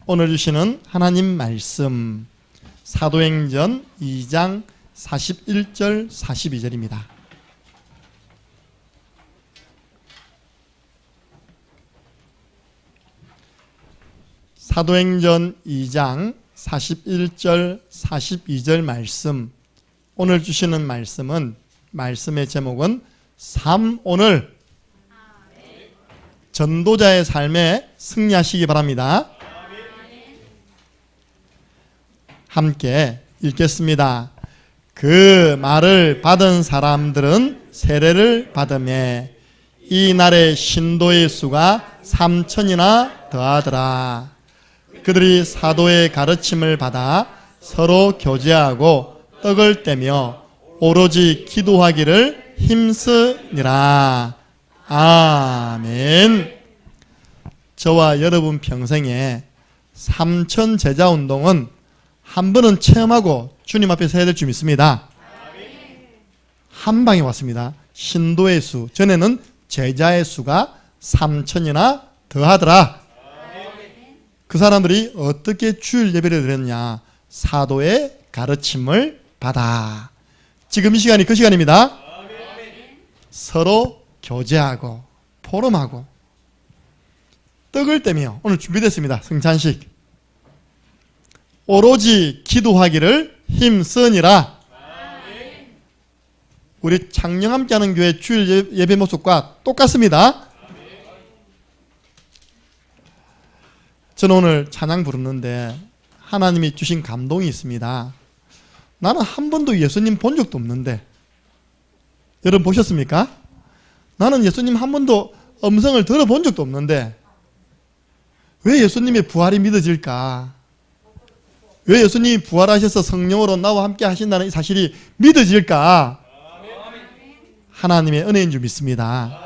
오늘 주시는 하나님 말씀 사도행전 2장 41절 42절입니다. 사도행전 2장 41절 42절 말씀, 오늘 주시는 말씀은, 말씀의 제목은 오늘 전도자의 삶에 승리하시기 바랍니다. 함께 읽겠습니다. 그 말을 받은 사람들은 세례를 받으매 이 날에 신도의 수가 3,000이나 더하더라. 그들이 사도의 가르침을 받아 서로 교제하고 떡을 떼며 오로지 기도하기를 힘쓰니라. 아멘. 저와 여러분 평생에 3,000 제자 운동은 한 번은 체험하고 주님 앞에 해야 될 줄 믿습니다. 한 방에 왔습니다. 신도의 수, 전에는 제자의 수가 3,000이나 더하더라. 그 사람들이 어떻게 주일 예배를 드렸냐? 사도의 가르침을 받아. 지금 이 시간이 그 시간입니다. 서로 교제하고 포럼하고 떡을 떼며, 오늘 준비됐습니다. 성찬식. 오로지 기도하기를 힘쓰니라. 우리 창녕 함께하는 교회 주일 예배 모습과 똑같습니다. 저는 오늘 찬양 부르는데 하나님이 주신 감동이 있습니다. 나는 한 번도 예수님 본 적도 없는데, 여러분 보셨습니까? 나는 예수님 한 번도 음성을 들어본 적도 없는데 왜 예수님의 부활이 믿어질까? 왜 예수님이 부활하셔서 성령으로 나와 함께 하신다는 이 사실이 믿어질까? 하나님의 은혜인 줄 믿습니다.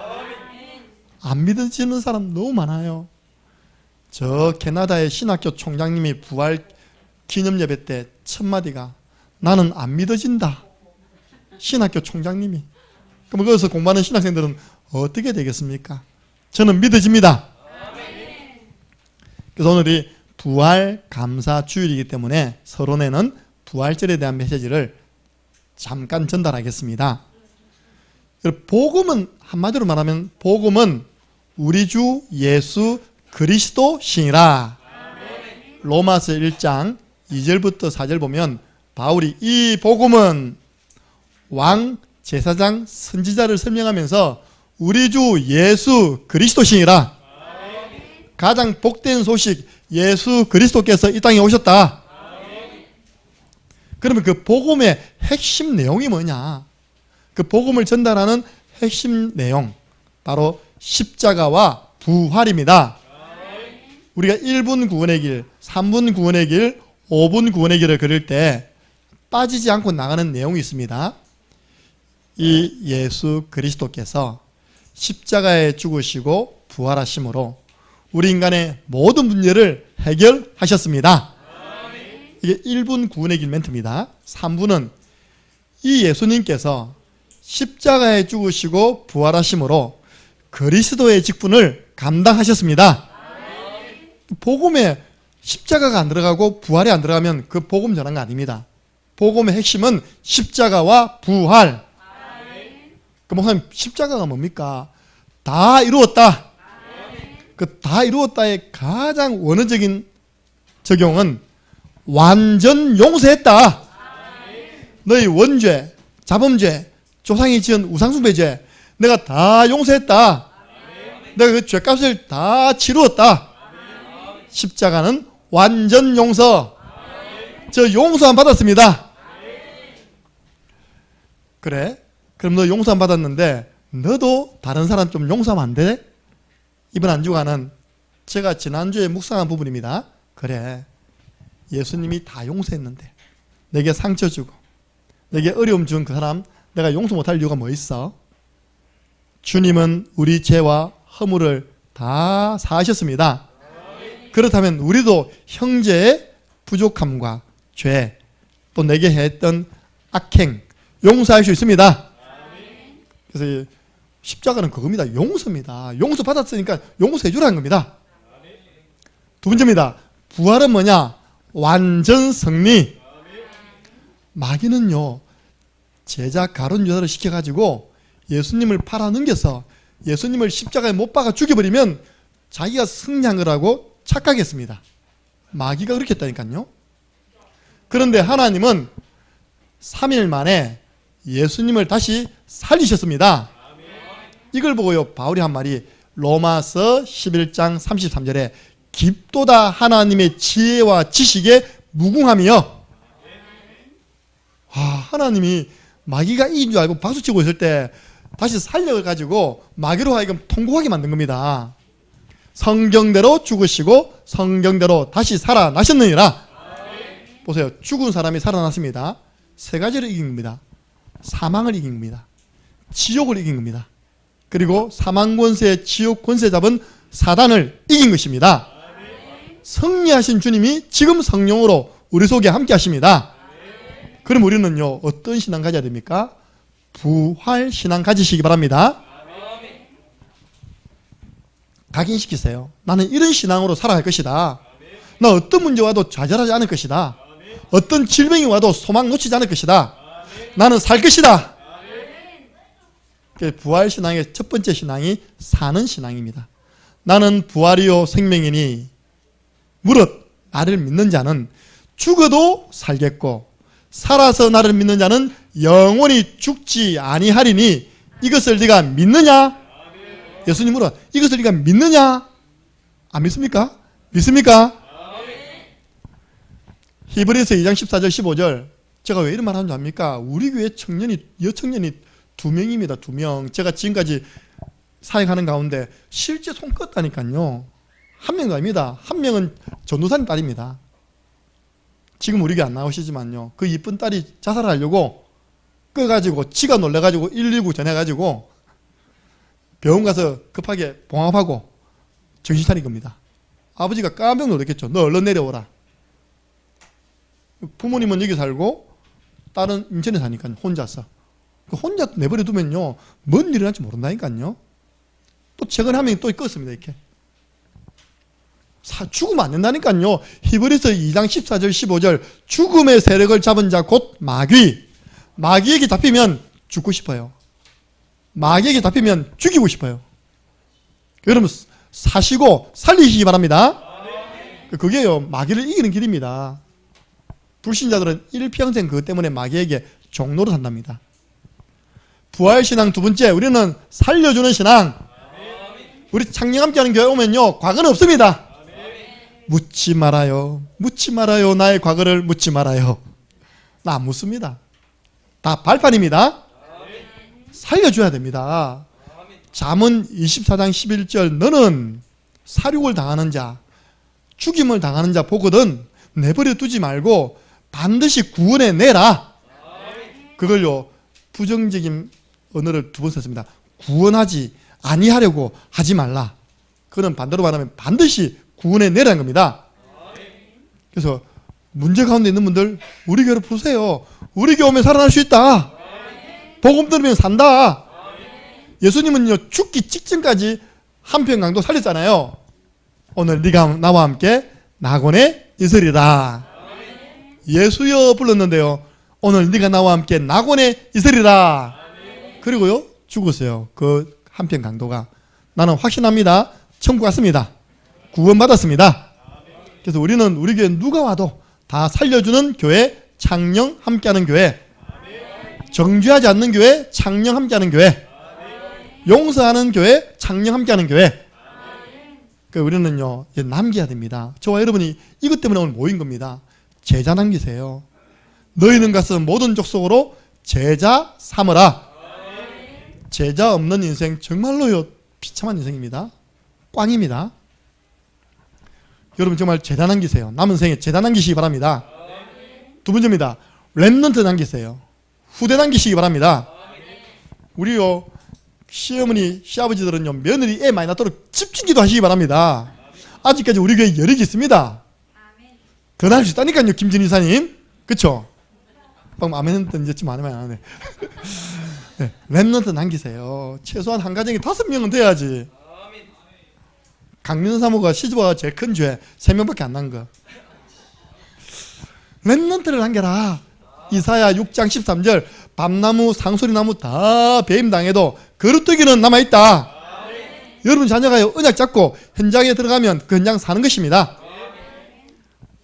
안 믿어지는 사람 너무 많아요. 저 캐나다의 신학교 총장님이 부활 기념예배 때 첫 마디가 나는 안 믿어진다. 신학교 총장님이. 그럼 거기서 공부하는 신학생들은 어떻게 되겠습니까? 저는 믿어집니다. 그래서 오늘이 부활 감사 주일이기 때문에 서론에는 부활절에 대한 메시지를 잠깐 전달하겠습니다. 복음은, 한마디로 말하면 복음은 우리 주 예수 그리스도 신이라. 로마서 1장 2절부터 4절 보면 바울이 이 복음은 왕, 제사장, 선지자를 설명하면서 우리 주 예수 그리스도 신이라. 가장 복된 소식, 예수 그리스도께서 이 땅에 오셨다. 그러면 그 복음의 핵심 내용이 뭐냐? 그 복음을 전달하는 핵심 내용, 바로 십자가와 부활입니다. 우리가 1분 구원의 길, 3분 구원의 길, 5분 구원의 길을 그릴 때 빠지지 않고 나가는 내용이 있습니다. 이 예수 그리스도께서 십자가에 죽으시고 부활하심으로 우리 인간의 모든 문제를 해결하셨습니다. 이게 1분 구원의 길 멘트입니다. 3분은 이 예수님께서 십자가에 죽으시고 부활하심으로 그리스도의 직분을 감당하셨습니다. 복음에 십자가가 안 들어가고 부활이 안 들어가면 그 복음 전한 거 아닙니다. 복음의 핵심은 십자가와 부활. 그 목사님, 십자가가 뭡니까? 다 이루었다. 그 다 이루었다의 가장 원어적인 적용은 완전 용서했다. 너희 원죄, 자범죄, 조상이 지은 우상숭배죄 내가 다 용서했다. 내가 그 죄값을 다 치루었다. 십자가는 완전 용서. 저 용서 안 받았습니다. 그래? 그럼 너 용서 안 받았는데 너도 다른 사람 좀 용서하면 안 돼? 이번 한 주간은 제가 지난주에 묵상한 부분입니다. 그래, 예수님이 다 용서했는데 내게 상처 주고 내게 어려움 준 그 사람 내가 용서 못할 이유가 뭐 있어? 주님은 우리 죄와 허물을 다 사하셨습니다. 그렇다면 우리도 형제의 부족함과 죄, 또 내게 했던 악행 용서할 수 있습니다. 그래서 십자가는 그겁니다. 용서입니다. 용서 받았으니까 용서해 주라는 겁니다. 두 번째입니다. 부활은 뭐냐? 완전 승리. 마귀는요, 제자 가룟 유다를 시켜가지고 예수님을 팔아넘겨서 예수님을 십자가에 못 박아 죽여버리면 자기가 승리한 거라고 착각했습니다. 마귀가 그렇게 했다니까요. 그런데 하나님은 3일 만에 예수님을 다시 살리셨습니다. 이걸 보고요, 바울이 한 말이 로마서 11장 33절에 깊도다 하나님의 지혜와 지식에 무궁함이여. 하나님이 마귀가 이긴 줄 알고 박수치고 있을 때 다시 살려가지고 마귀로 하여금 통곡하게 만든 겁니다. 성경대로 죽으시고 성경대로 다시 살아나셨느니라. 보세요. 죽은 사람이 살아났습니다. 세 가지를 이긴 겁니다. 사망을 이긴 겁니다. 지옥을 이긴 겁니다. 그리고 사망 권세, 지옥 권세 잡은 사단을 이긴 것입니다. 승리하신 주님이 지금 성령으로 우리 속에 함께 하십니다. 그럼 우리는요, 어떤 신앙 가져야 됩니까? 부활 신앙 가지시기 바랍니다. 각인시키세요. 나는 이런 신앙으로 살아갈 것이다. 나 어떤 문제 와도 좌절하지 않을 것이다. 어떤 질병이 와도 소망 놓치지 않을 것이다. 나는 살 것이다. 부활 신앙의 첫 번째 신앙이 사는 신앙입니다. 나는 부활이요 생명이니 무릇 나를 믿는 자는 죽어도 살겠고 살아서 나를 믿는 자는 영원히 죽지 아니하리니 이것을 네가 믿느냐? 예수님 물어, 이것을 네가 믿느냐? 안 믿습니까? 믿습니까? 히브리서 2장 14절 15절. 제가 왜 이런 말 하는 줄 압니까? 우리 교회 여청년이 2명입니다. 2명. 제가 지금까지 사역하는 가운데 실제 손 껐다니까요. 한 명도 아닙니다. 한 명은 전도사님 딸입니다. 지금 우리 교회 안 나오시지만요. 그 이쁜 딸이 자살하려고 꺼가지고 지가 놀래가지고 119 전해가지고 병원 가서 급하게 봉합하고 정신 차린 겁니다. 아버지가 깜짝 놀랐겠죠. 너 얼른 내려오라. 부모님은 여기 살고 딸은 인천에 사니까 혼자서. 혼자 내버려 두면요, 뭔 일이 날지 모른다니까요. 또 최근에 한 명이 또 껐습니다. 이렇게. 죽으면 안 된다니까요. 히브리서 2장 14절 15절 죽음의 세력을 잡은 자 곧 마귀. 마귀에게 잡히면 죽고 싶어요. 마귀에게 잡히면 죽이고 싶어요. 여러분 사시고 살리시기 바랍니다. 그게요, 마귀를 이기는 길입니다. 불신자들은 일평생 그것 때문에 마귀에게 종로로 산답니다. 부활신앙 두 번째, 우리는 살려주는 신앙. 우리 창녕 함께하는 교회 오면요, 과거는 없습니다. 묻지 말아요. 묻지 말아요. 나의 과거를 묻지 말아요. 나 안 묻습니다. 다 발판입니다. 살려줘야 됩니다. 잠언 24장 11절 너는 살육을 당하는 자, 죽임을 당하는 자 보거든 내버려 두지 말고 반드시 구원해 내라. 그걸요, 부정적인 언어를 2번 썼습니다. 구원하지 아니하려고 하지 말라. 그건 반대로 말하면 반드시 구원해 내라는 겁니다. 그래서 문제 가운데 있는 분들 우리 교회로 부르세요. 우리 교회 오면 살아날 수 있다. 복음 들으면 산다. 예수님은요, 죽기 직전까지 한평강도 살렸잖아요. 오늘 네가 나와 함께 낙원에 있으리라. 예수여 불렀는데요, 오늘 네가 나와 함께 낙원에 있으리라. 그리고요, 죽었어요. 그 한평강도가. 나는 확신합니다. 천국 갔습니다. 구원받았습니다. 그래서 우리는 우리 교회 누가 와도 다 살려주는 교회, 창녕 함께하는 교회, 정죄하지 않는 교회, 창녕 함께하는 교회, 용서하는 교회, 창녕 함께하는 교회. 우리는요, 남겨야 됩니다. 저와 여러분이 이것 때문에 오늘 모인 겁니다. 제자 남기세요. 너희는 가서 모든 족속으로 제자 삼으라. 제자 없는 인생 정말로요, 비참한 인생입니다. 꽝입니다. 여러분 정말 제자 남기세요. 남은 생에 제자 남기시기 바랍니다. 두 번째입니다. 렘넌트 남기세요. 후대 남기시기 바랍니다. 우리요, 시어머니, 시아버지들은요, 며느리 애 많이 낳도록 집중기도 하시기 바랍니다. 아직까지 우리 교회 여력이 있습니다. 더 나을 수 있다니까요, 김진 이사님. 그쵸? 방금 아멘 했더니 좀 안 하네. 네, 렘넌트 남기세요. 최소한 한 가정에 5명은 돼야지. 강민선 사모가 시집와 제일 큰 죄 3명밖에 안 난 거. 렘넌트를 남겨라. 이사야 6장 13절 밤나무 상소리나무 다 배임당해도 거루뜨기는 남아있다. 여러분 자녀가 언약 잡고 현장에 들어가면 그 현장 사는 것입니다.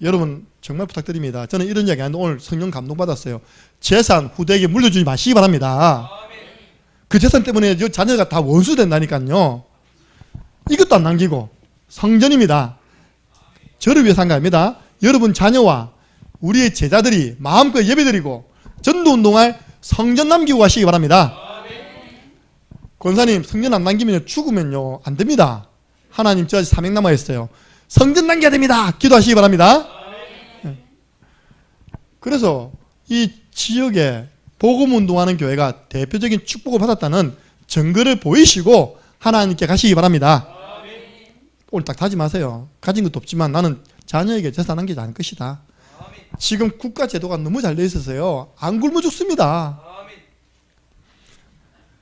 여러분 정말 부탁드립니다. 저는 이런 이야기 하는데 오늘 성령 감동받았어요. 재산 후대에게 물려주지 마시기 바랍니다. 그 재산 때문에 자녀가 다 원수 된다니까요. 이것도 안 남기고 성전입니다. 저를 위해서 한 거 아닙니다. 여러분 자녀와 우리의 제자들이 마음껏 예배드리고 전도운동할 성전 남기고 가시기 바랍니다. 권사님 성전 안 남기면 죽으면요 안 됩니다. 하나님 저 아직 사명 남아있어요. 성전 남겨야 됩니다. 기도하시기 바랍니다. 그래서 이 지역에 복음운동하는 교회가 대표적인 축복을 받았다는 증거를 보이시고 하나님께 가시기 바랍니다. 오늘 딱 다짐하세요. 가진 것도 없지만 나는 자녀에게 재산 남기지 않을 것이다. 지금 국가 제도가 너무 잘 돼 있어서요 안 굶어 죽습니다.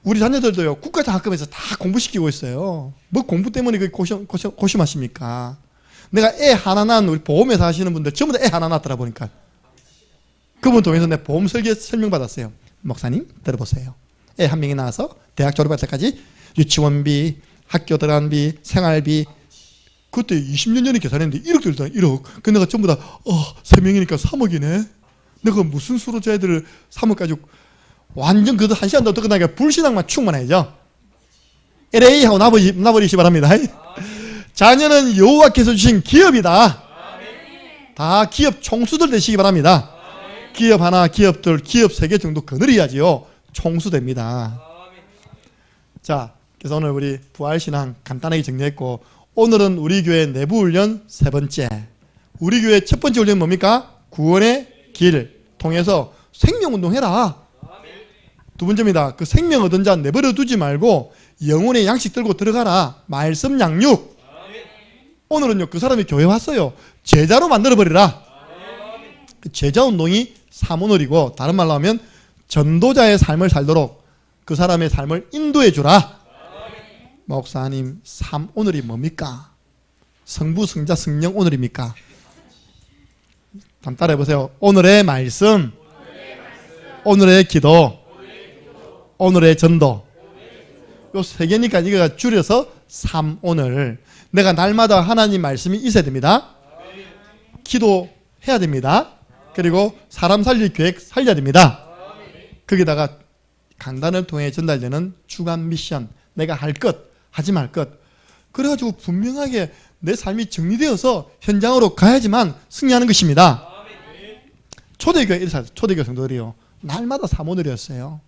우리 자녀들도요 국가장학금에서 다 공부시키고 있어요. 뭐 공부 때문에 고심하십니까? 내가 애 하나 낳은 우리 보험회사 하시는 분들 전부 다 애 하나 낳았더라 보니까 그분 통해서 내 보험 설계 설명받았어요. 목사님 들어보세요. 애 한 명이 나와서 대학 졸업할 때까지 유치원비, 학교 들어간비, 생활비 그때 20년 전에 계산했는데 1억 들잖아. 1억. 그 내가 전부 다 3명이니까 3억이네. 내가 무슨 수로 저 애들을 3억 가지고 완전 그도 한 시간도 더 끝나니까 불신앙만 충만해야죠. LA 하고 나버리시 바랍니다. 자녀는 여호와께서 주신 기업이다. 다 기업 총수들 되시기 바랍니다. 기업 하나, 기업 둘, 기업 3개 정도 거느려야지요. 총수됩니다. 자, 그래서 오늘 우리 부활신앙 간단하게 정리했고 오늘은 우리 교회 내부훈련 3번째. 우리 교회 첫 번째 훈련은 뭡니까? 구원의 길 통해서 생명운동해라. 두 번째입니다. 그 생명 얻은 자 내버려 두지 말고 영혼의 양식 들고 들어가라. 말씀 양육. 오늘은요 그 사람이 교회 왔어요. 제자로 만들어버리라. 그 제자운동이 사모놀이고 다른 말로 하면 전도자의 삶을 살도록 그 사람의 삶을 인도해 주라. 목사님 오늘이 뭡니까? 성부, 성자, 성령 오늘입니까? 한번 따라해보세요. 오늘의 말씀, 오늘의 기도, 오늘의 전도. 요 3개니까 이거가 줄여서 오늘. 내가 날마다 하나님 말씀이 있어야 됩니다. 기도해야 됩니다. 그리고 사람 살릴 계획 살려야 됩니다. 거기다가 강단을 통해 전달되는 주간 미션, 내가 할 것, 하지 말 것. 그래가지고 분명하게 내 삶이 정리되어서 현장으로 가야지만 승리하는 것입니다. 초대교회 성도들이요 날마다 사모늘이었어요.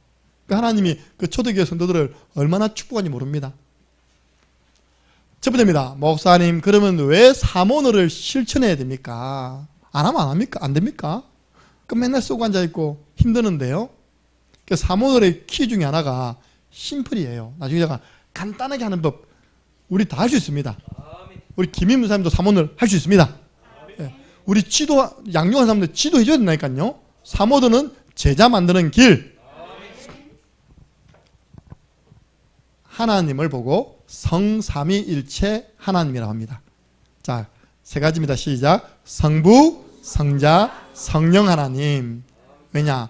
하나님이 그 초대교회 성도들을 얼마나 축복하는지 모릅니다. 첫 번째입니다. 목사님 그러면 왜 사모늘을 실천해야 됩니까? 안 하면 안 합니까? 안 됩니까? 그 맨날 쏘고 앉아있고 힘드는데요. 그 사모늘의 키 중에 하나가 심플이에요. 나중에 제가 간단하게 하는 법 우리 다 할 수 있습니다. 우리 김인문 사람도 사모늘 할 수 있습니다. 우리 지도 양육하는 사람들 지도해 줘야 된다니까요. 사모들은 제자 만드는 길. 하나님을 보고 성삼위일체 하나님이라고 합니다. 자, 3가지입니다. 시작. 성부, 성자, 성령 하나님. 왜냐?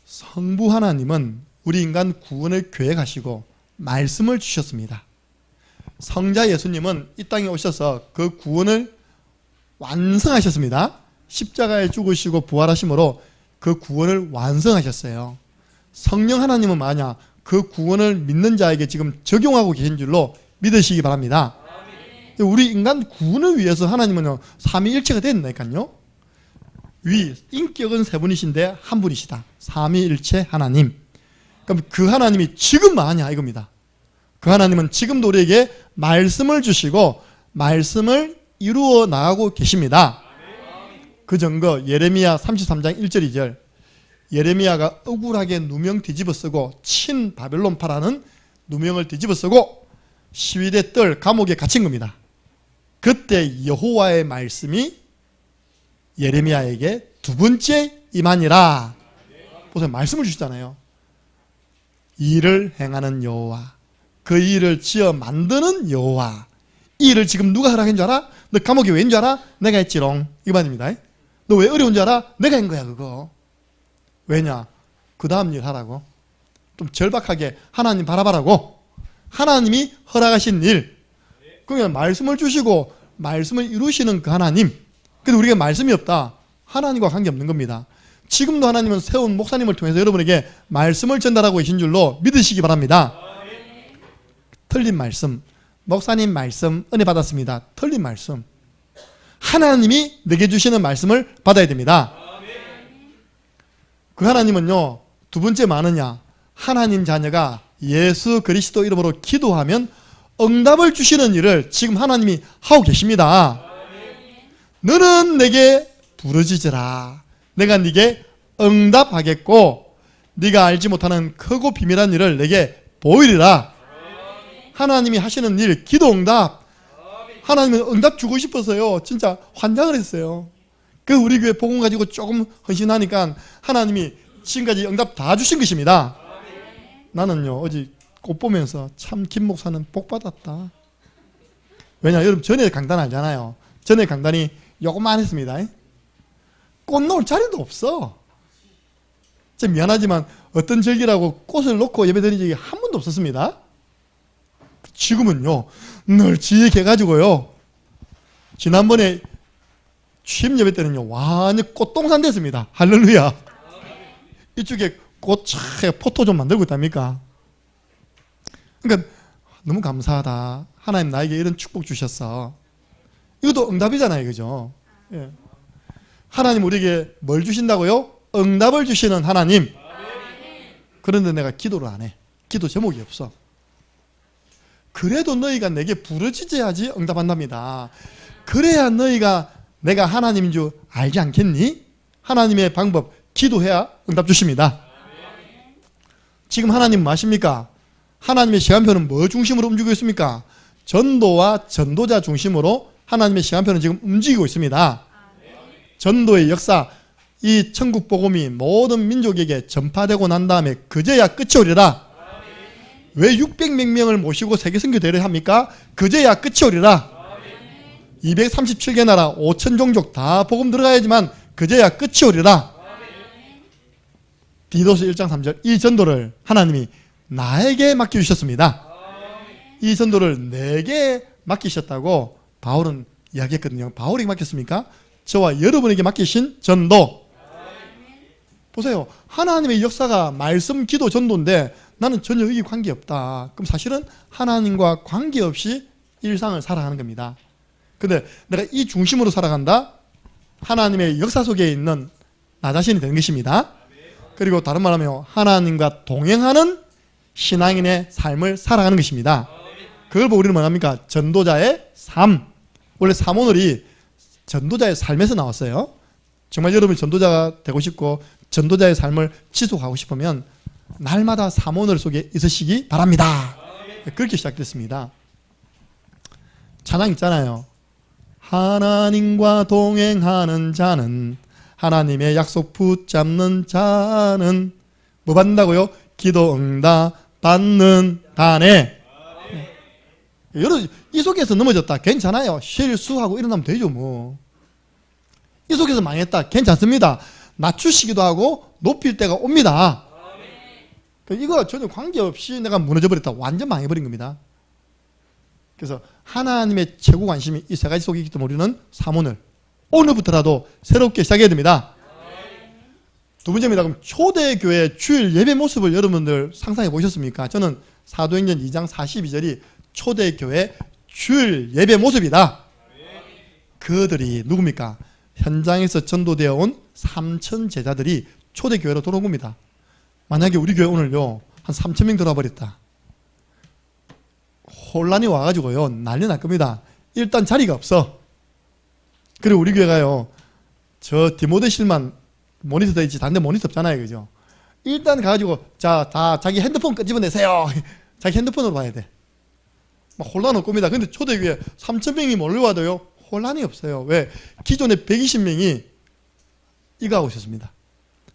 성부 하나님은 우리 인간 구원을 계획하시고 말씀을 주셨습니다. 성자 예수님은 이 땅에 오셔서 그 구원을 완성하셨습니다. 십자가에 죽으시고 부활하심으로 그 구원을 완성하셨어요. 성령 하나님은 뭐냐? 그 구원을 믿는 자에게 지금 적용하고 계신 줄로 믿으시기 바랍니다. 우리 인간 구원을 위해서 하나님은 삼위일체가 된다니까요. 인격은 3분이신데 한 분이시다. 삼위일체 하나님. 그럼 그 하나님이 지금 뭐하냐 이겁니다. 그 하나님은 지금도 우리에게 말씀을 주시고 말씀을 이루어 나가고 계십니다. 그 증거 예레미야 33장 1절 2절. 예레미야가 억울하게 누명 뒤집어 쓰고 친 바벨론파라는 누명을 뒤집어 쓰고 시위대 뜰 감옥에 갇힌 겁니다. 그때 여호와의 말씀이 예레미야에게 2번째 임하니라. 보세요. 말씀을 주시잖아요. 일을 행하는 여호와, 그 일을 지어 만드는 여호와, 이 일을 지금 누가 허락한 줄 알아? 너 감옥에 왜인 줄 알아? 내가 했지롱. 이 말입니다. 너 왜 어려운 줄 알아? 내가 한 거야 그거. 왜냐? 그 다음 일 하라고. 좀 절박하게 하나님 바라봐라고. 하나님이 허락하신 일. 그러면 말씀을 주시고 말씀을 이루시는 그 하나님. 근데 우리가 말씀이 없다. 하나님과 관계없는 겁니다. 지금도 하나님은 세운 목사님을 통해서 여러분에게 말씀을 전달하고 계신 줄로 믿으시기 바랍니다. 틀린 말씀. 목사님 말씀 은혜 받았습니다. 틀린 말씀. 하나님이 내게 주시는 말씀을 받아야 됩니다. 그 하나님은요, 두 번째 뭐느냐? 하나님 자녀가 예수 그리스도 이름으로 기도하면 응답을 주시는 일을 지금 하나님이 하고 계십니다. 너는 내게 부르짖으라. 내가 네게 응답하겠고 네가 알지 못하는 크고 비밀한 일을 내게 보이리라. 하나님이 하시는 일, 기도 응답. 하나님은 응답 주고 싶어서요, 진짜 환장을 했어요. 그 우리 교회 복음 가지고 조금 헌신하니까 하나님이 지금까지 응답 다 주신 것입니다. 나는요, 어제 꽃 보면서 참 김 목사는 복 받았다. 왜냐, 여러분 전에 강단 알잖아요. 전에 강단이 요것만 했습니다. 꽃 놓을 자리도 없어. 진짜 미안하지만 어떤 절기라고 꽃을 놓고 예배드린 적이 한 번도 없었습니다. 지금은요, 늘 지혜해가지고요, 지난번에 취임 예배 때는요, 완전 꽃동산 됐습니다. 할렐루야. 이쪽에 꽃차 포토 좀 만들고 있답니까? 그러니까 너무 감사하다. 하나님 나에게 이런 축복 주셨어. 이것도 응답이잖아요, 그죠? 예. 하나님 우리에게 뭘 주신다고요? 응답을 주시는 하나님. 그런데 내가 기도를 안 해. 기도 제목이 없어. 그래도 너희가 내게 부르짖어야지 응답한답니다. 그래야 너희가 내가 하나님인 줄 알지 않겠니? 하나님의 방법, 기도해야 응답 주십니다. 지금 하나님 뭐 하십니까? 하나님의 시간표는 뭐 중심으로 움직이고 있습니까? 전도와 전도자 중심으로 하나님의 시간표는 지금 움직이고 있습니다. 전도의 역사, 이 천국 복음이 모든 민족에게 전파되고 난 다음에 그제야 끝이 오리라. 왜 600몇 명을 모시고 세계 선교 대회를 합니까? 그제야 끝이 오리라. 237개 나라 5천 종족 다 복음 들어가야지만 그제야 끝이 오리라. 디도서 1장 3절. 이 전도를 하나님이 나에게 맡겨주셨습니다. 이 전도를 내게 맡기셨다고 바울은 이야기했거든요. 바울에게 맡겼습니까? 저와 여러분에게 맡기신 전도. 보세요. 하나님의 역사가 말씀, 기도, 전도인데 나는 전혀 여기 관계없다. 그럼 사실은 하나님과 관계없이 일상을 살아가는 겁니다. 근데 내가 이 중심으로 살아간다? 하나님의 역사 속에 있는 나 자신이 되는 것입니다. 그리고 다른 말하면 하나님과 동행하는 신앙인의 삶을 살아가는 것입니다. 그걸 보고 우리는 뭐합니까? 전도자의 삶. 원래 사모늘이 전도자의 삶에서 나왔어요. 정말 여러분이 전도자가 되고 싶고 전도자의 삶을 지속하고 싶으면 날마다 사모늘 속에 있으시기 바랍니다. 그렇게 시작됐습니다. 찬양 있잖아요. 하나님과 동행하는 자는, 하나님의 약속 붙잡는 자는 뭐 받는다고요? 기도 응답 받는 다네. 여러분 이 속에서 넘어졌다 괜찮아요. 실수하고 일어나면 되죠 뭐. 이 속에서 망했다 괜찮습니다. 낮추시기도 하고 높일 때가 옵니다. 이거 전혀 관계없이 내가 무너져버렸다 완전 망해버린 겁니다. 그래서 하나님의 최고 관심이 이 세 가지 속에 있기 때문에 우리는 사모늘 오늘부터라도 새롭게 시작해야 됩니다. 두 번째입니다. 그럼 초대교회 주일 예배 모습을 여러분들 상상해 보셨습니까? 저는 사도행전 2장 42절이 초대교회 주일 예배 모습이다. 그들이 누굽니까? 현장에서 전도되어 온 3천 제자들이 초대교회로 돌아온 겁니다. 만약에 우리 교회 오늘요 한 3,000명 들어와버렸다. 혼란이 와가지고요 난리 날 겁니다. 일단 자리가 없어. 그리고 우리 교회가요 저 디모데실만 모니터 돼 있지 다른 데 모니터 없잖아요, 그죠? 일단 가가지고 자 다 자기 핸드폰 끄집어내세요. 자기 핸드폰으로 봐야 돼. 막 혼란 올 겁니다. 근데 초대교회 3,000명이 몰려와도요 혼란이 없어요. 왜? 기존에 120명이 이거 하고 있었습니다.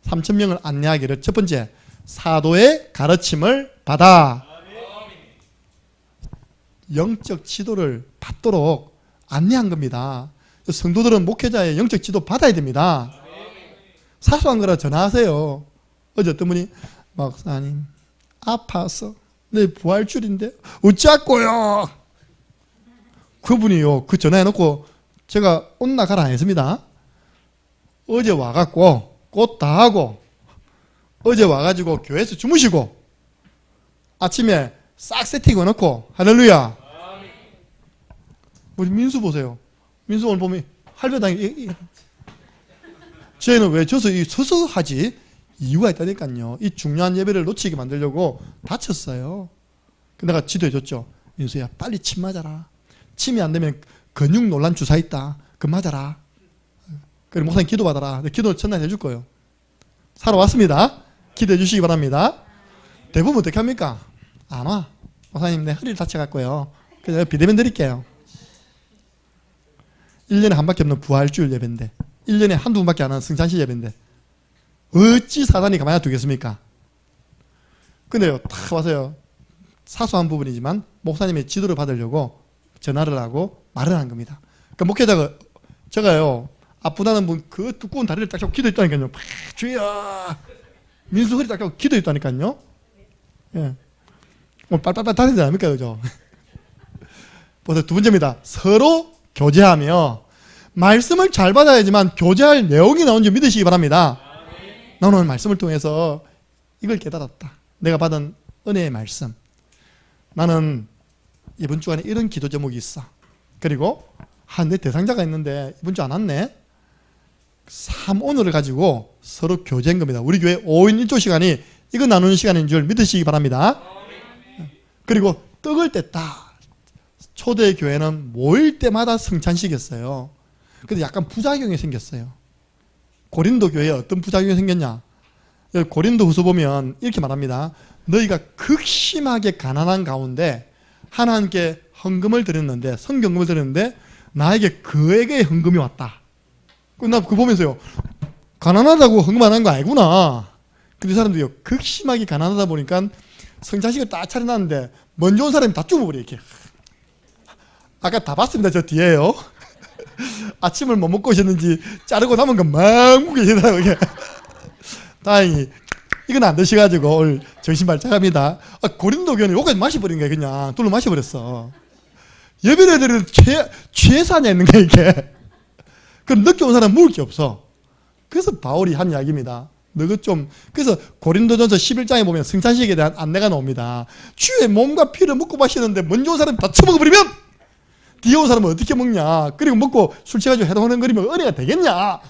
3,000명을 안내하기를 첫 번째, 사도의 가르침을 받아. 영적 지도를 받도록 안내한 겁니다. 성도들은 목회자의 영적 지도 받아야 됩니다. 사소한 거라 전화하세요. 어제 어떤 분이 목사님 아파서 내 부활줄인데 어쩌고요. 그분이요 그 전화해놓고 제가 온나 가라 안 했습니다. 어제 와갖고 꽃 다 하고 어제 와가지고 교회에서 주무시고 아침에 싹 세팅해 놓고 할렐루야. 우리 민수 보세요. 민수 오늘 보면 할배당이 쟤는 왜 서서 하지? 이유가 있다니까요. 이 중요한 예배를 놓치게 만들려고 다쳤어요. 내가 지도해줬죠. 민수야 빨리 침 맞아라. 침이 안 되면 근육 논란 주사 있다. 그 맞아라. 그리고 목사님 기도받아라. 기도 전날 해줄 거예요. 살아왔습니다. 기도해 주시기 바랍니다. 대부분 어떻게 합니까? 안 와. 목사님 내 허리를 다쳐갈 거예요. 그래서 비대면 드릴게요. 1년에 한 밖에 없는 부활주일 예배인데 1년에 한두 번밖에 안 하는 승찬시 예배인데 어찌 사단이 가만히 두겠습니까? 근데요 탁 와서요 사소한 부분이지만 목사님의 지도를 받으려고 전화를 하고 말을 한 겁니다. 그러니까 목회자가 제가요 아프다는 분 그 두꺼운 다리를 딱 잡고 기도했다니까요. 주여 민수 허리 딱 잡고 기도했다니까요. 예. 오늘 빨빨빨 다니지 않습니까? 그죠? 보세요. 두 번째입니다. 서로 교제하며 말씀을 잘 받아야지만 교제할 내용이 나온 줄 믿으시기 바랍니다. 나는 오늘 말씀을 통해서 이걸 깨달았다. 내가 받은 은혜의 말씀. 나는 이번 주간에 이런 기도 제목이 있어. 그리고 내 대상자가 있는데 이번 주 안 왔네. 3오늘을 가지고 서로 교제한 겁니다. 우리 교회 5인 1조 시간이 이거 나누는 시간인 줄 믿으시기 바랍니다. 그리고 떡을 뗐다. 초대 교회는 모일 때마다 성찬식이었어요. 근데 약간 부작용이 생겼어요. 고린도 교회에 어떤 부작용이 생겼냐? 고린도 후서 보면 이렇게 말합니다. 너희가 극심하게 가난한 가운데 하나님께 헌금을 드렸는데 성경금을 드렸는데 나에게 그에게 헌금이 왔다. 나 그거 보면서요. 가난하다고 헌금 안 한 거 아니구나. 근데 사람들이요. 극심하게 가난하다 보니까 성찬식을 딱 차려놨는데 먼저 온 사람이 다 죽어버려 이렇게. 아까 다 봤습니다. 저 뒤에요. 아침을 뭐 먹고 오셨는지 자르고 남은 거 막 먹고 계시더라고요. 다행히 이건 안 드셔가지고 오늘 정신발작합니다. 고린도 교회는 요까지 마셔버린 거예요. 그냥 둘러 마셔버렸어. 예배를 드리는 최사냐 있는 거야 이게. 그럼 늦게 온 사람 먹을 게 없어. 그래서 바울이 한 이야기입니다. 너가 좀 그래서 고린도전서 11장에 보면 성찬식에 대한 안내가 나옵니다. 주의 몸과 피를 먹고 마시는데 먼저 온 사람이 다 처먹어버리면 뒤에 온 사람은 어떻게 먹냐. 그리고 먹고 술 취해가지고 해동하는거리면 은혜가 되겠냐.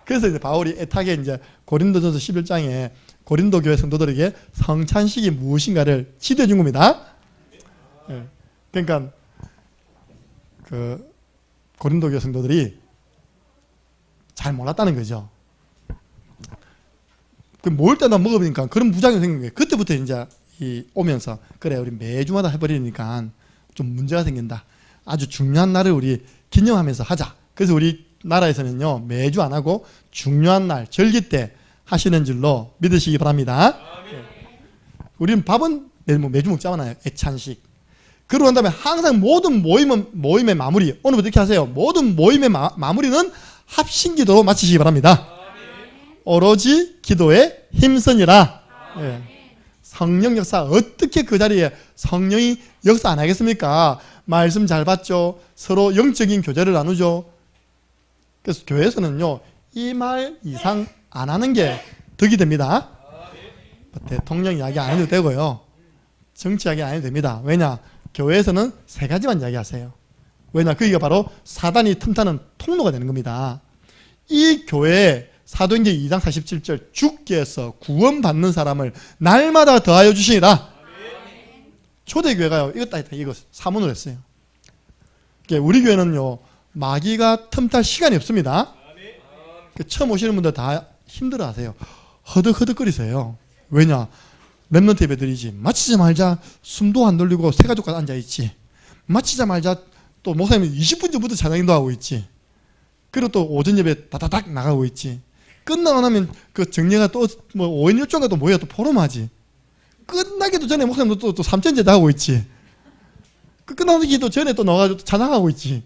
그래서 이제 바울이 애타게 이제 고린도전서 11장에 고린도 교회 성도들에게 성찬식이 무엇인가를 지도해 준 겁니다. 그러니까 그 고린도 교회 성도들이 잘 몰랐다는 거죠. 그 모일 때나 먹어보니까 그런 부작용이 생긴 거예요. 그때부터 이제 오면서 그래 우리 매주마다 해버리니까 좀 문제가 생긴다. 아주 중요한 날을 우리 기념하면서 하자. 그래서 우리 나라에서는요 매주 안 하고 중요한 날 절기 때 하시는 줄로 믿으시기 바랍니다. 우리는 밥은 매주 먹잖아요. 애찬식. 그러고 난 다음에 항상 모든 모임의 마무리 오늘부터 이렇게 하세요. 모든 모임의 마무리는 합심기도로 마치시기 바랍니다. 오로지 기도에 힘쓰니라. 성령 역사 어떻게 그 자리에 성령이 역사 안 하겠습니까? 말씀 잘 받죠. 서로 영적인 교제를 나누죠. 그래서 교회에서는요 이 말 이상 안 하는 게 덕이 됩니다. 대통령 이야기 안 해도 되고요. 정치 이야기 안 해도 됩니다. 왜냐? 교회에서는 세 가지만 이야기하세요. 왜냐? 그게 바로 사단이 틈타는 통로가 되는 겁니다. 이 교회에 사도행전 2장 47절 주께서 구원받는 사람을 날마다 더하여 주시니라. 초대교회가요 이거 사문을 했어요. 우리 교회는요 마귀가 틈탈 시간이 없습니다. 처음 오시는 분들 다 힘들어하세요. 허덕허덕거리세요. 왜냐? 렘넌트 예배드리지 마치자마자 숨도 안 돌리고 세 가족과 앉아있지. 마치자마자 또 목사님이 20분 전부터 찬양인도 하고 있지. 그리고 또 오전 예배 다다닥 나가고 있지. 끝나고 나면 그 정리가 또 뭐 5인 1조가 또 모여 또 포럼하지. 끝나기도 전에 목사님도 또 삼천제도 하고 있지. 끝나는 기도 전에 또 나와가지고 찬양하고 있지.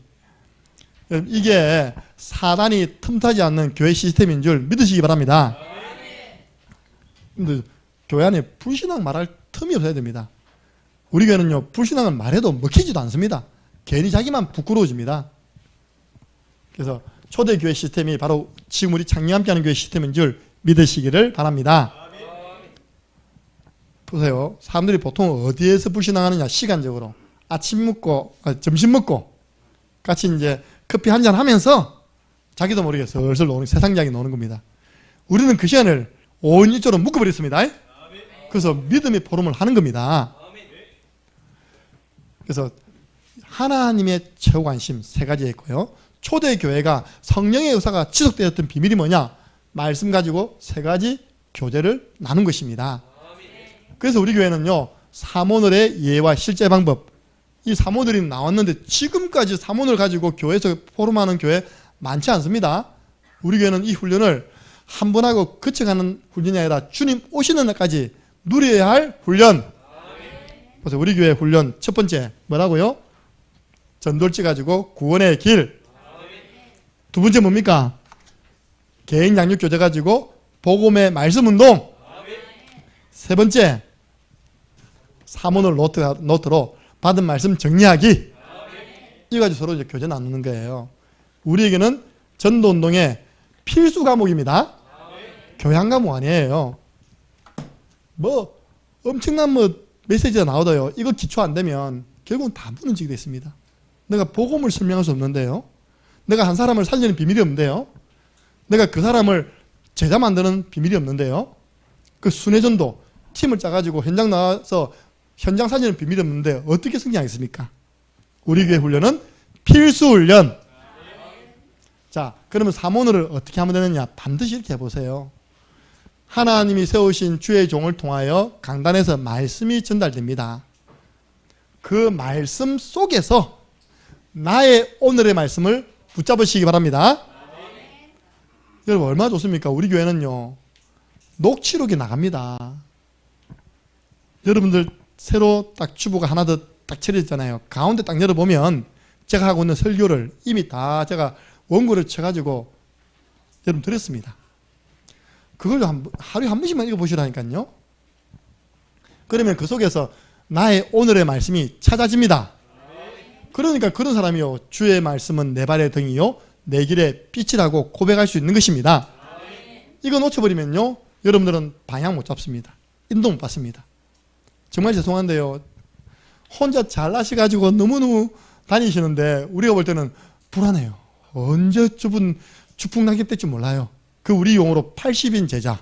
이게 사단이 틈타지 않는 교회 시스템인 줄 믿으시기 바랍니다. 근데 교회 안에 불신앙 말할 틈이 없어야 됩니다. 우리 교회는요, 불신앙을 말해도 먹히지도 않습니다. 괜히 자기만 부끄러워집니다. 그래서 초대교회 시스템이 바로 지금 우리 창녕 함께하는 교회 시스템인 줄 믿으시기를 바랍니다. 보세요. 사람들이 보통 어디에서 불신앙하느냐, 시간적으로. 아침 먹고, 점심 먹고, 같이 이제 커피 한잔 하면서 자기도 모르게 슬슬 노는, 세상 이야기 노는 겁니다. 우리는 그 시간을 5인 1조로 묶어버렸습니다. 그래서 믿음의 포럼을 하는 겁니다. 그래서 하나님의 최고 관심 세 가지에 있고요. 초대교회가 성령의 의사가 지속되었던 비밀이 뭐냐? 말씀 가지고 세 가지 교제를 나눈 것입니다. 그래서 우리 교회는요, 사모늘의 예와 실제 방법, 이 사모늘이 나왔는데 지금까지 사모늘 가지고 교회에서 포럼하는 교회 많지 않습니다. 우리 교회는 이 훈련을 한 번 하고 그쳐가는 훈련이 아니라 주님 오시는 날까지 누려야 할 훈련. 그래서 우리 교회 훈련 첫 번째 뭐라고요? 전돌지 가지고 구원의 길. 두 번째 뭡니까? 개인 양육 교제 가지고 복음의 말씀 운동. 세 번째 사모늘 노트로 받은 말씀 정리하기. 이거 가지고 서로 이제 교제 나누는 거예요. 우리에게는 전도 운동의 필수 과목입니다. 교양 과목 아니에요. 뭐 엄청난 메시지가 나오더요. 이거 기초 안 되면 결국은 다 무너지게 돼 있습니다. 내가 복음을 설명할 수 없는데요. 내가 한 사람을 살리는 비밀이 없는데요. 내가 그 사람을 제자 만드는 비밀이 없는데요. 그 순회전도 팀을 짜가지고 현장 나와서 현장 살리는 비밀이 없는데 어떻게 승리하겠습니까? 우리 교회 훈련은 필수 훈련. 자, 그러면 사모늘을 어떻게 하면 되느냐? 반드시 이렇게 해보세요. 하나님이 세우신 주의 종을 통하여 강단에서 말씀이 전달됩니다. 그 말씀 속에서 나의 오늘의 말씀을 붙잡으시기 바랍니다. 여러분 얼마나 좋습니까? 우리 교회는요, 녹취록이 나갑니다. 여러분들 새로 딱 주보가 하나 더 딱 차려졌잖아요. 가운데 딱 열어보면 제가 하고 있는 설교를 이미 다 제가 원고를 쳐가지고 여러분 드렸습니다. 그걸 하루에 한 번씩만 읽어보시라니까요. 그러면 그 속에서 나의 오늘의 말씀이 찾아집니다. 그러니까 그런 사람이요, 주의 말씀은 내 발의 등이요 내 길의 빛이라고 고백할 수 있는 것입니다. 이거 놓쳐버리면요, 여러분들은 방향 못 잡습니다. 인도 못 받습니다. 정말 죄송한데요, 혼자 잘나셔가지고 너무너무 다니시는데 우리가 볼 때는 불안해요. 언제 주풍낙엽 될지 몰라요. 그 우리 용어로 80인 제자,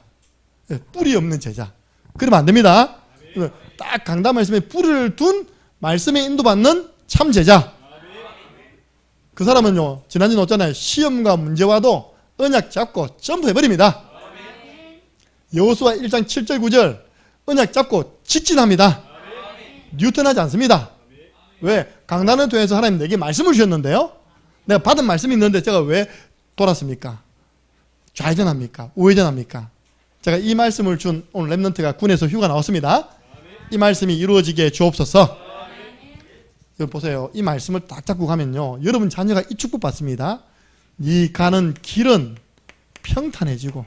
뿌리 없는 제자. 그러면 안 됩니다. 딱 강단 말씀에 뿌리를 둔 말씀에 인도받는 참 제자. 그 사람은요, 지난주에 넣었잖아요. 시험과 문제 와도 언약 잡고 점프해버립니다. 여호수아 1장 7절 9절 언약 잡고 직진합니다. 뉴턴하지 않습니다. 왜? 강단을 통해서 하나님 내게 말씀을 주셨는데요, 내가 받은 말씀이 있는데 제가 왜 돌았습니까? 좌회전합니까? 우회전합니까? 제가 이 말씀을 준 오늘 랩런트가 군에서 휴가 나왔습니다. 이 말씀이 이루어지게 주옵소서. 여러분 보세요. 이 말씀을 딱 잡고 가면요, 여러분 자녀가 이 축복 받습니다. 네 가는 길은 평탄해지고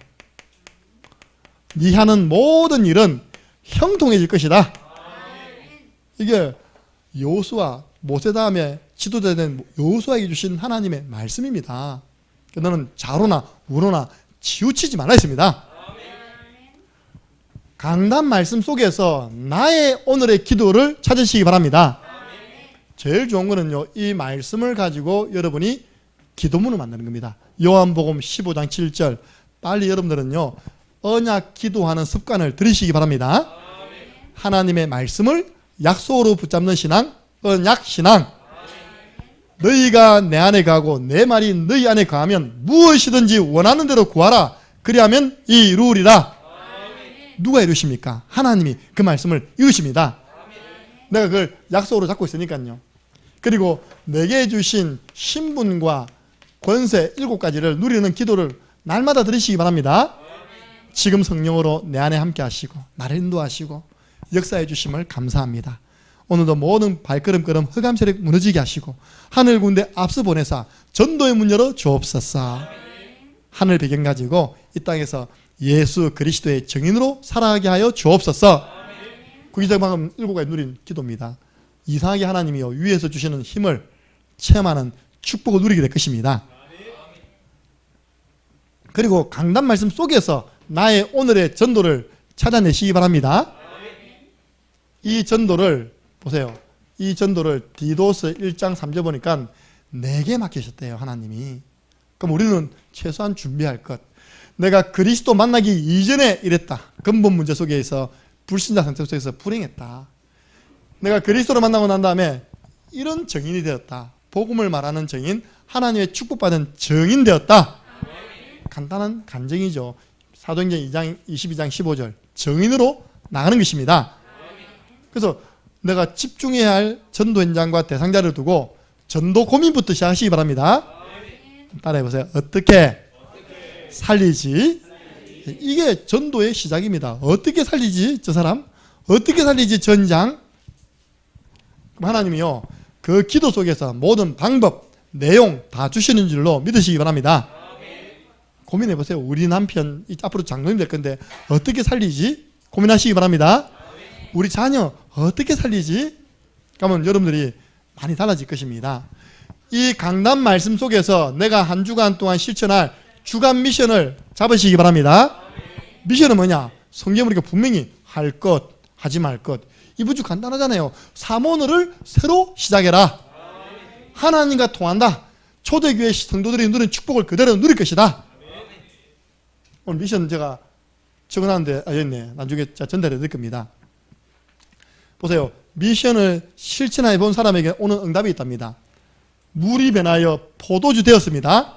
네 하는 모든 일은 형통해질 것이다. 이게 여호수아, 모세 다음에 지도자된 여호수아에게 주신 하나님의 말씀입니다. 너는 좌로나 우로나 치우치지 말라 했습니다. 강단 말씀 속에서 나의 오늘의 기도를 찾으시기 바랍니다. 제일 좋은 거는요, 이 말씀을 가지고 여러분이 기도문을 만드는 겁니다. 요한복음 15장 7절. 빨리 여러분들은요, 언약 기도하는 습관을 들이시기 바랍니다. 하나님의 말씀을 약속으로 붙잡는 신앙, 언약 신앙. 너희가 내 안에 가고 내 말이 너희 안에 가면 무엇이든지 원하는 대로 구하라. 그리하면 이루리라. 누가 이루십니까? 하나님이 그 말씀을 이루십니다. 내가 그걸 약속으로 잡고 있으니까요. 그리고 내게 주신 신분과 권세 7가지를 누리는 기도를 날마다 들으시기 바랍니다. 지금 성령으로 내 안에 함께 하시고 나를 인도하시고 역사해 주심을 감사합니다. 오늘도 모든 발걸음걸음 흑암 세력 무너지게 하시고 하늘 군대 앞서 보내사 전도의 문 열어 주옵소서. 하늘 배경 가지고 이 땅에서 예수 그리스도의 증인으로 살아가게 하여 주옵소서. 구기자 방금 7가지 누린 기도입니다. 이상하게 하나님이요 위에서 주시는 힘을 체험하는 축복을 누리게 될 것입니다. 그리고 강단 말씀 속에서 나의 오늘의 전도를 찾아내시기 바랍니다. 이 전도를 보세요. 이 전도를 디도스 1장 3절 보니까 4개 맡기셨대요, 하나님이. 그럼 우리는 최소한 준비할 것. 내가 그리스도 만나기 이전에 이랬다. 근본 문제 속에서 불신자 상태 속에서 불행했다. 내가 그리스도를 만나고 난 다음에 이런 증인이 되었다. 복음을 말하는 증인, 하나님의 축복받은 증인 되었다. 간단한 간증이죠. 사도행전 2장 22장 15절 증인으로 나가는 것입니다. 그래서 내가 집중해야 할 전도 현장과 대상자를 두고 전도 고민부터 시작하시기 바랍니다. 따라해보세요. 어떻게 살리지? 이게 전도의 시작입니다. 어떻게 살리지? 저 사람? 어떻게 살리지? 전장? 그럼 하나님이요 그 기도 속에서 모든 방법, 내용 다 주시는 줄로 믿으시기 바랍니다. 고민해보세요. 우리 남편 앞으로 장로님 될 건데 어떻게 살리지? 고민하시기 바랍니다. 우리 자녀 어떻게 살리지? 그러면 여러분들이 많이 달라질 것입니다. 이 강단 말씀 속에서 내가 한 주간 동안 실천할 주간 미션을 잡으시기 바랍니다. 미션은 뭐냐? 성경 우리가 분명히 할 것, 하지 말 것. 이번 주 간단하잖아요. 사모너를 새로 시작해라. 하나님과 통한다. 초대교회 성도들이 누린 축복을 그대로 누릴 것이다. 오늘 미션 제가 적어놨는데 여기 있네. 나중에 제가 전달해 드릴 겁니다. 보세요. 미션을 실천해 본 사람에게 오는 응답이 있답니다. 물이 변하여 포도주 되었습니다.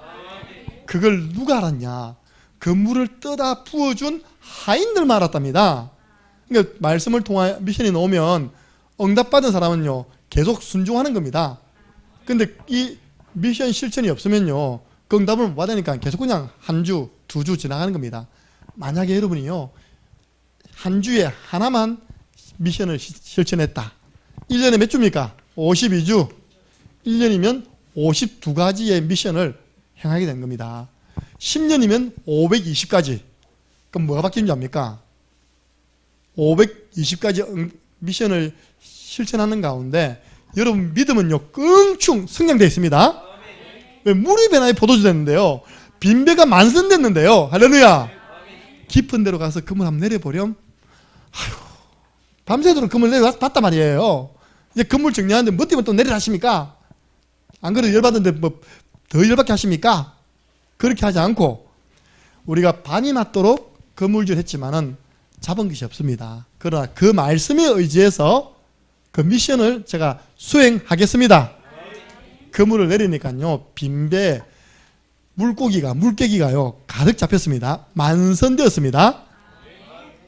그걸 누가 알았냐? 그 물을 떠다 부어준 하인들만 알았답니다. 그러니까 말씀을 통하여 미션이 나오면 응답받은 사람은요 계속 순종하는 겁니다. 근데 이 미션 실천이 없으면요 그 응답을 못 받으니까 계속 그냥 한 주, 2주 지나가는 겁니다. 만약에 여러분이요 한 주에 하나만 미션을 실천했다. 1년에 몇 주입니까? 52주. 1년이면 52가지의 미션을 행하게 된 겁니다. 10년이면 520가지. 그럼 뭐가 바뀌는 줄 압니까? 520가지 미션을 실천하는 가운데 여러분 믿음은요 끙충 성장되어 있습니다. 왜? 물이 변화에 포도주 됐는데요. 빈배가 만선됐는데요. 할렐루야. 깊은 데로 가서 그물 한번 내려보렴. 아휴, 밤새도록 그물 내려봤단 말이에요. 이제 그물 정리하는데 뭐 때문에 또 내리라 하십니까? 안 그래도 열받은데 뭐 더 열받게 하십니까? 그렇게 하지 않고 우리가 반이 맞도록 그물질 했지만은 잡은 것이 없습니다. 그러나 그 말씀에 의지해서 그 미션을 제가 수행하겠습니다. 그물을 내리니까요 빈배 물고기가요 가득 잡혔습니다. 만선되었습니다.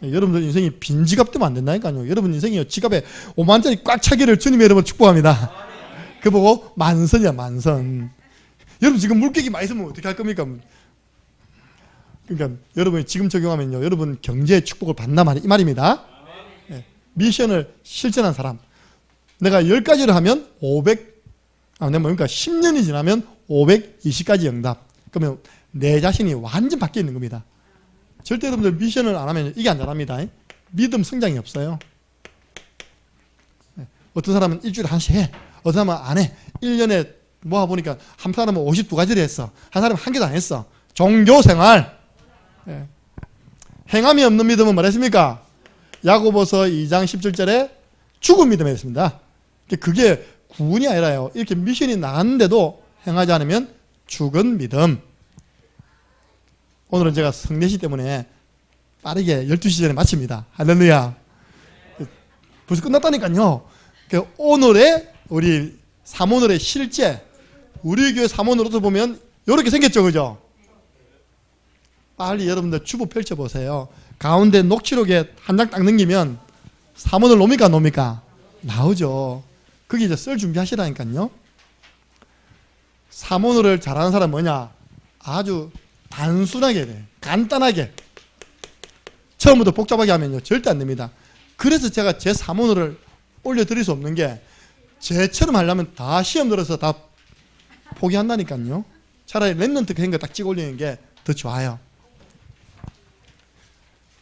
여러분들 인생이 빈 지갑 되면 안 된다니까요. 여러분 인생이요 지갑에 5만원짜리 꽉 차기를 주님의 여러분 축복합니다. 그 보고 만선이야 만선. 여러분 지금 물고기 많이 있으면 어떻게 할 겁니까? 그러니까 여러분이 지금 적용하면요 여러분 경제의 축복을 받는다 이 말입니다. 네. 미션을 실천한 사람 내가 10가지를 하면 10년이 지나면 520가지 응답. 그러면 내 자신이 완전 바뀌어 있는 겁니다. 절대 여러분들 미션을 안 하면 이게 안 잘합니다. 믿음 성장이 없어요. 네. 어떤 사람은 일주일에 한씩 해. 어떤 사람은 안 해. 1년에 모아보니까 한 사람은 52가지를 했어. 한 사람은 한 개도 안 했어. 종교생활. 예. 행함이 없는 믿음은 뭐랬습니까? 야고보서 2장 17절에 죽은 믿음이 있습니다. 그게 구원이 아니라요. 이렇게 미션이 나갔는데도 행하지 않으면 죽은 믿음. 오늘은 제가 성례시 때문에 빠르게 12시 전에 마칩니다. 할렐루야. 벌써 끝났다니까요. 오늘의 우리 사모늘의 실제 우리 교회 사모늘로서 보면 이렇게 생겼죠. 그죠? 빨리 여러분들 주보 펼쳐보세요. 가운데 녹취록에 한 장 딱 넘기면 사모늘 놉니까? 놉니까? 나오죠. 거기 이제 쓸 준비하시라니까요. 사모늘을 잘하는 사람은 뭐냐? 아주 단순하게 돼. 간단하게. 처음부터 복잡하게 하면요. 절대 안 됩니다. 그래서 제가 제 사모늘을 올려드릴 수 없는 게 쟤처럼 하려면 다 시험 들어서 다 포기한다니까요. 차라리 랩런트 그런 거 딱 찍어 올리는 게 더 좋아요.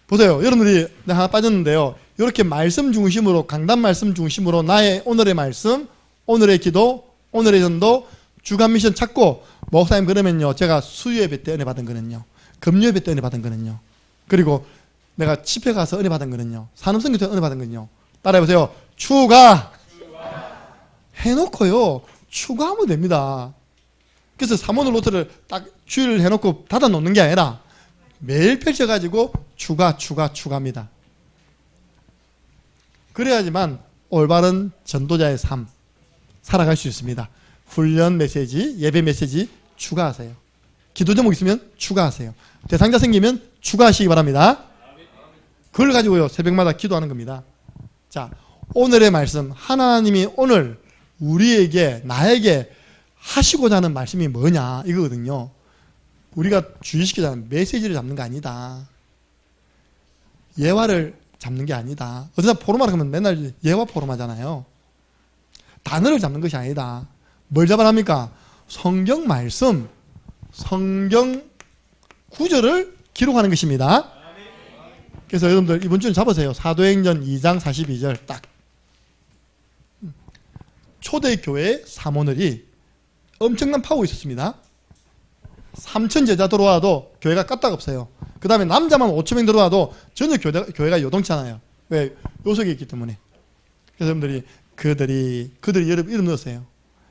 보세요. 여러분들이 하나 빠졌는데요. 이렇게 말씀 중심으로, 강단 말씀 중심으로 나의 오늘의 말씀, 오늘의 기도, 오늘의 전도, 주간 미션 찾고, 목사님 그러면요, 제가 수요예배 때 은혜 받은 거는요, 금요예배 때 은혜 받은 거는요, 그리고 내가 집회 가서 은혜 받은 거는요, 산업선교 때 은혜 받은 거는요, 따라해보세요. 추가 해놓고요, 추가하면 됩니다. 그래서 3원 로트를 딱 주의를 해놓고 닫아 놓는 게 아니라 매일 펼쳐가지고 추가합니다. 그래야지만 올바른 전도자의 삶 살아갈 수 있습니다. 훈련 메시지, 예배 메시지 추가하세요. 기도 제목 있으면 추가하세요. 대상자 생기면 추가하시기 바랍니다. 그걸 가지고요, 새벽마다 기도하는 겁니다. 자, 오늘의 말씀, 하나님이 오늘 우리에게, 나에게 하시고자 하는 말씀이 뭐냐 이거거든요. 우리가 주의시키자면 메시지를 잡는 거 아니다. 예화를 잡는 게 아니다. 어쩌다 포럼하러 가면 맨날 예화 포럼하잖아요. 단어를 잡는 것이 아니다. 뭘 잡아야 합니까? 성경 말씀, 성경 구절을 기록하는 것입니다. 그래서 여러분들 이번 주는 잡으세요. 사도행전 2장 42절 딱. 초대교회 사모늘이 엄청난 파워가 있었습니다. 3천 제자 들어와도 교회가 까딱없어요. 그 다음에 남자만 5천 명 들어와도 전혀 교회가 요동치 않아요. 왜? 요석이 있기 때문에. 그래서 여러분들이 그들이 여러분 이름 넣으세요.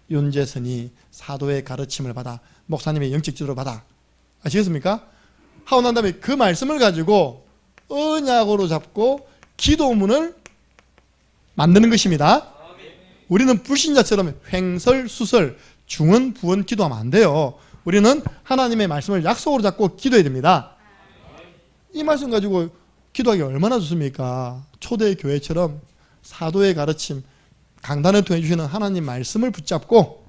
윤재선이 사도의 가르침을 받아 목사님의 영적 지도를 받아. 아시겠습니까? 하고 난 다음에 그 말씀을 가지고 언약으로 잡고 기도문을 만드는 것입니다. 우리는 불신자처럼 횡설수설 중언 부언 기도하면 안 돼요. 우리는 하나님의 말씀을 약속으로 잡고 기도해야 됩니다. 이 말씀 가지고 기도하기 얼마나 좋습니까? 초대 교회처럼 사도의 가르침, 강단을 통해 주시는 하나님 말씀을 붙잡고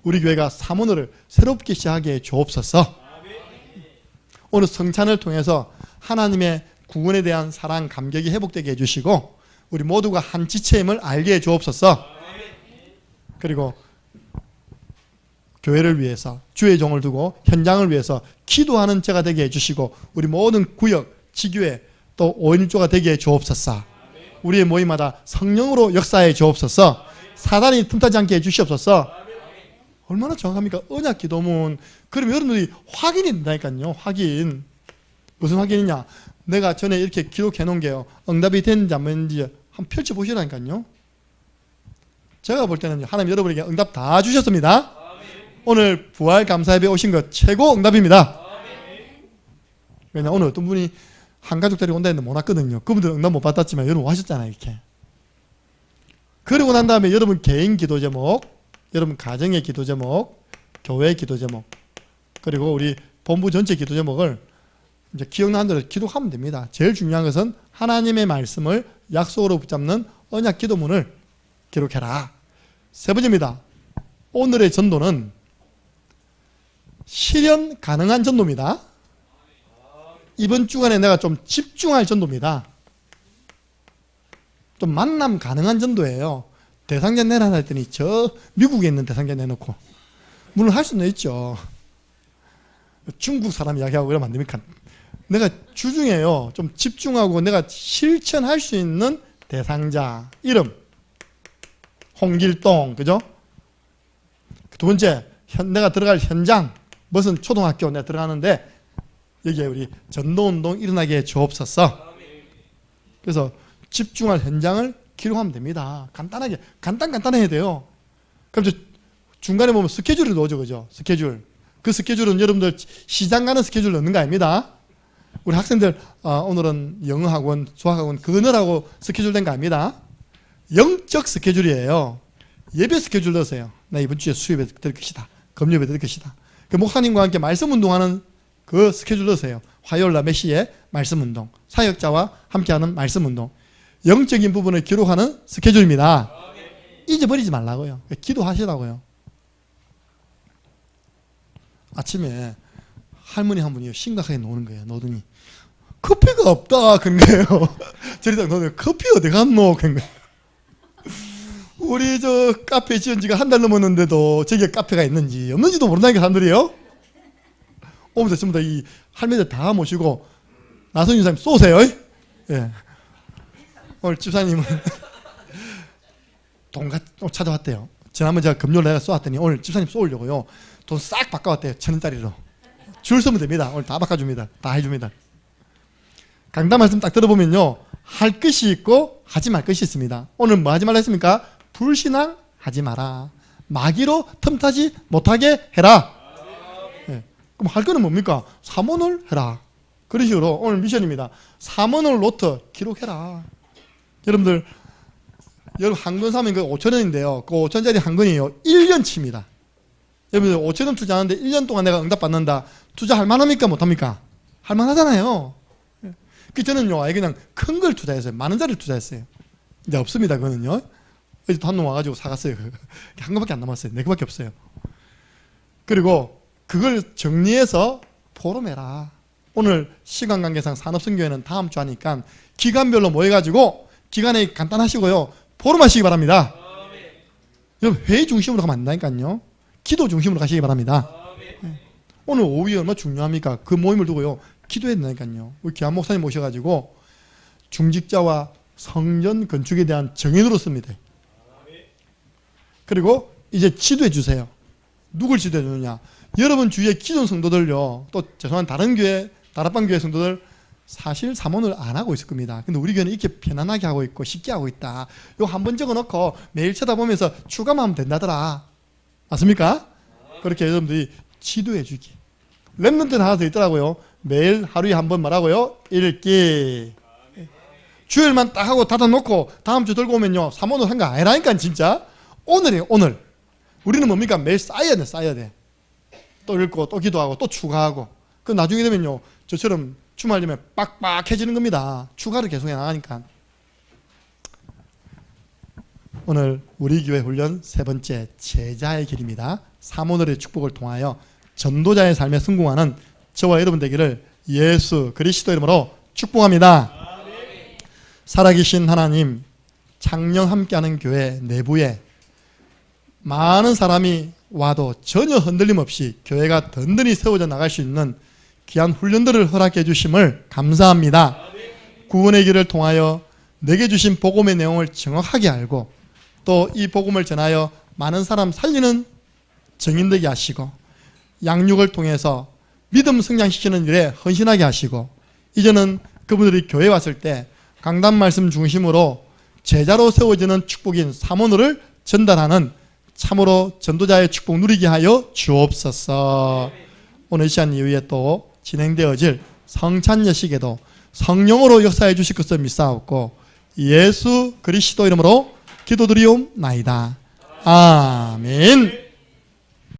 우리 교회가 사문을 새롭게 시작하게 주옵소서. 오늘 성찬을 통해서 하나님의 구원에 대한 사랑, 감격이 회복되게 해주시고 우리 모두가 한 지체임을 알게 해 주옵소서. 그리고 교회를 위해서 주의 종을 두고 현장을 위해서 기도하는 자가 되게 해주시고 우리 모든 구역, 지교회 또 5.1조가 되게 해 주옵소서. 우리의 모임마다 성령으로 역사해 주옵소서. 사단이 틈타지 않게 해주시옵소서. 얼마나 정확합니까? 언약 기도문. 그러면 여러분들이 확인이 된다니까요. 확인. 무슨 확인이냐? 내가 전에 이렇게 기록해 놓은 게요, 응답이 됐는지 안 됐는지 한번 펼쳐보시라니까요. 제가 볼 때는 하나님 여러분에게 응답 다 주셨습니다. 오늘 부활 감사예배 오신 것 최고 응답입니다. 왜냐, 오늘 어떤 분이 한 가족 데리고 온다 했는데 못 왔거든요. 그분들 응답 못 받았지만 여러분 하셨잖아요. 이렇게. 그러고 난 다음에 여러분 개인 기도 제목, 여러분 가정의 기도 제목, 교회 기도 제목, 그리고 우리 본부 전체 기도 제목을 이제 기억나는 대로 기록하면 됩니다. 제일 중요한 것은 하나님의 말씀을 약속으로 붙잡는 언약 기도문을 기록해라. 세 번째입니다. 오늘의 전도는 실현 가능한 전도입니다. 이번 주간에 내가 좀 집중할 전도입니다. 좀 만남 가능한 전도예요. 대상자 내놔라 했더니 저 미국에 있는 대상자 내놓고, 물론 할 수는 있죠. 중국 사람 이야기하고 이러면 안 됩니까? 내가 주중에요, 좀 집중하고 내가 실천할 수 있는 대상자 이름, 홍길동, 그죠? 두 번째, 내가 들어갈 현장, 무슨 초등학교 내가 들어가는데 여기에 우리 전도운동 일어나게 해 주옵소서. 그래서 집중할 현장을 기록하면 됩니다. 간단하게, 간단해야 돼요. 그럼 중간에 보면 스케줄을 넣어줘, 그죠? 스케줄. 그 스케줄은 여러분들 시장 가는 스케줄 넣는 거 아닙니다. 우리 학생들 오늘은 영어학원, 수학학원 그거 넣으라고 스케줄 된 거 아닙니다. 영적 스케줄이에요. 예배 스케줄 넣으세요. 나 이번 주에 수요예배 드릴 것이다. 금요예배 드릴 것이다. 그 목사님과 함께 말씀 운동하는 그 스케줄 넣으세요. 화요일날 몇 시에 말씀 운동, 사역자와 함께하는 말씀 운동, 영적인 부분을 기록하는 스케줄입니다. 잊어버리지 말라고요. 기도하시라고요. 아침에 할머니 한 분이 심각하게 노는 거예요. 노더니 커피가 없다 그런 거예요. 저리 딱 노는, 커피 어디 갔노 그런 거예요. 우리 저 카페 지은 지가 한 달 넘었는데도 저기에 카페가 있는지 없는지도 모른다니까 사람들이요. 오면서 전부 다 이 할매들 다 모시고 나선유 사님 쏘세요. 예. 오늘 집사님은 돈 찾아왔대요. 지난번 제가 금요일 내가 쏘았더니 오늘 집사님 쏘려고요. 돈 싹 바꿔왔대요. 1,000원짜리로. 줄 서면 됩니다. 오늘 다 바꿔줍니다. 다 해줍니다. 강단 말씀 딱 들어보면요. 할 것이 있고 하지 말 것이 있습니다. 오늘 뭐 하지 말라 했습니까? 불신앙 하지 마라. 마귀로 틈타지 못하게 해라. 네. 그럼 할 거는 뭡니까? 삼원을 해라. 그런 식으로 오늘 미션입니다. 삼원을 노트 기록해라. 여러분들 여러분 한건 사면 그 5,000원인데요. 그 5,000원짜리 한 건이에요. 1년치입니다. 여러분들 5,000원 투자하는데 1년 동안 내가 응답 받는다. 투자할 만합니까? 못합니까? 할 만하잖아요. 그 저는요, 아예 그냥 큰 걸 투자했어요. 많은 자리를 투자했어요. 이제 없습니다, 그거는요. 어제 또 한 놈 와가지고 사갔어요. 한 거밖에 안 남았어요. 네 개밖에 없어요. 그리고 그걸 정리해서 포럼해라. 오늘 시간 관계상 산업선교회는 다음 주 하니까 기간별로 모여가지고 기간에 간단하시고요. 포럼하시기 바랍니다. 여러분 회의 중심으로 가면 안 된다니까요. 기도 중심으로 가시기 바랍니다. 오늘 오후에 얼마나 중요합니까? 그 모임을 두고요. 기도해야 된다니까요. 우리 귀한 목사님 모셔가지고 중직자와 성전 건축에 대한 정인으로 씁니다. 그리고 이제 지도해 주세요. 누굴 지도해 주느냐? 여러분 주위에 기존 성도들요. 또 죄송한 다른 교회, 다락방 교회 성도들 사실 삼원을 안 하고 있을 겁니다. 근데 우리 교회는 이렇게 편안하게 하고 있고 쉽게 하고 있다. 요 한 번 적어놓고 매일 쳐다보면서 추가만 하면 된다더라. 맞습니까? 그렇게 여러분들이 지도해 주기. 랩런트는 하나 더 있더라고요. 매일 하루에 한 번 말하고요. 읽기. 주일만 딱 하고 닫아놓고 다음 주 들고 오면요. 삼원을 한 거 아니라니까 진짜. 오늘이에요. 오늘. 우리는 뭡니까? 매일 쌓여야 돼. 쌓여야 돼. 또 읽고 또 기도하고 또 추가하고. 그 나중에 되면요. 저처럼 주말 되면 빡빡해지는 겁니다. 추가를 계속 해나가니까. 오늘 우리 교회 훈련 세 번째 제자의 길입니다. 삼오늘의 축복을 통하여 전도자의 삶에 성공하는 저와 여러분 되기를 예수 그리스도 이름으로 축복합니다. 살아계신 하나님, 창녕 함께하는 교회 내부에 많은 사람이 와도 전혀 흔들림 없이 교회가 든든히 세워져 나갈 수 있는 귀한 훈련들을 허락해 주심을 감사합니다. 구원의 길을 통하여 내게 주신 복음의 내용을 정확하게 알고 또 이 복음을 전하여 많은 사람 살리는 정인되게 하시고 양육을 통해서 믿음 성장시키는 일에 헌신하게 하시고 이제는 그분들이 교회에 왔을 때 강단 말씀 중심으로 제자로 세워지는 축복인 삼원을 전달하는 참으로 전도자의 축복 누리게 하여 주옵소서. 오늘 이 시간 이후에 또 진행되어질 성찬여식에도 성령으로 역사해 주실 것을 믿사옵고 예수 그리스도 이름으로 기도드리옵나이다. 아멘.